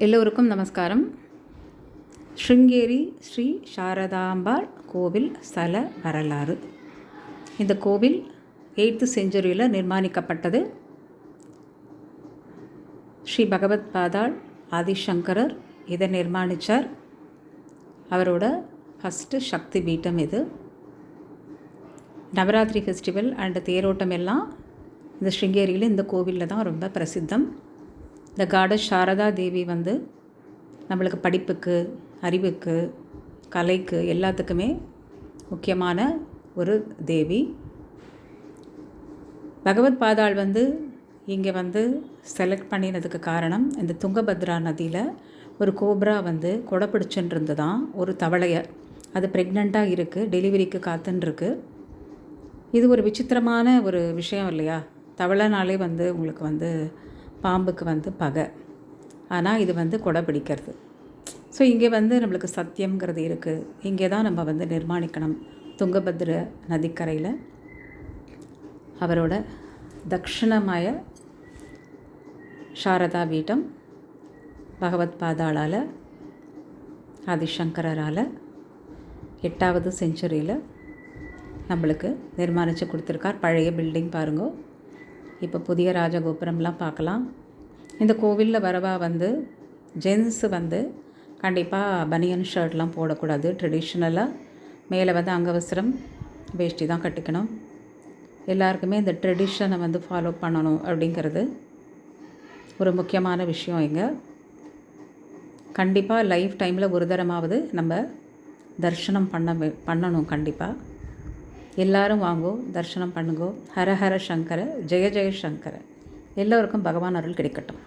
எல்லோருக்கும் நமஸ்காரம். ஸ்ருங்கேரி ஸ்ரீ சாரதாம்பாள் கோவில் ஸ்தல வரலாறு. இந்த கோவில் 8th செஞ்சுரியில் நிர்மாணிக்கப்பட்டது. ஸ்ரீ பகவத் பாதாள் ஆதிசங்கரர் இதை நிர்மாணித்தார். அவரோட ஃபஸ்ட்டு சக்தி பீட்டம் இது. நவராத்திரி ஃபெஸ்டிவல் அண்டு தேரோட்டம் எல்லாம் இந்த ஸ்ருங்கேரியில் இந்த கோவிலில் தான் ரொம்ப பிரசித்தம். இந்த காடஸ் சாரதா தேவி நம்மளுக்கு படிப்புக்கு, அறிவுக்கு, கலைக்கு எல்லாத்துக்குமே முக்கியமான ஒரு தேவி. பகவத் பாதாள் இங்கே செலக்ட் பண்ணினதுக்கு காரணம், இந்த துங்கபத்ரா நதியில் ஒரு கோப்ரா கொடை பிடிச்சுன்னு இருந்துதான், ஒரு தவளையை. அது ப்ரெக்னெண்ட்டாக இருக்குது, டெலிவரிக்கு காத்துன்ருக்கு. இது ஒரு விசித்திரமான ஒரு விஷயம் இல்லையா? தவளைனாலே உங்களுக்கு பாம்புக்கு பகை, ஆனால் இது கொடை பிடிக்கிறது. ஸோ இங்கே நம்மளுக்கு சத்தியம்ங்கிறது இருக்குது. இங்கே தான் நம்ம நிர்மாணிக்கணும். துங்கபத்ர நதிக்கரையில் அவரோட தக்ஷணமய சாரதா பீட்டம் பகவத் பாதாளால் ஆதிசங்கரால் 8th செஞ்சுரியில் நம்மளுக்கு நிர்மாணித்து கொடுத்துருக்கார். பழைய பில்டிங் பாருங்கோ. இப்போ புதிய ராஜகோபுரம்லாம் பார்க்கலாம். இந்த கோவிலில் வரவா ஜென்ஸு கண்டிப்பாக பனியன் ஷர்ட்லாம் போடக்கூடாது. ட்ரெடிஷ்னலாக மேலே அங்கவஸ்திரம் வேஷ்டி தான் கட்டிக்கணும். எல்லாருக்குமே இந்த ட்ரெடிஷனை ஃபாலோ பண்ணணும் அப்படிங்கிறது ஒரு முக்கியமான விஷயம். இங்கே கண்டிப்பாக லைஃப் டைமில் ஒரு தரமாவது நம்ம தரிசனம் பண்ணணும். கண்டிப்பாக எல்லாரும் வாங்கோ, தரிசனம் பண்ணுங்கோ. ஹர ஹர சங்கர, ஜெய ஜெய சங்கர. எல்லோருக்கும் பகவான் அருள் கிடைக்கட்டும்.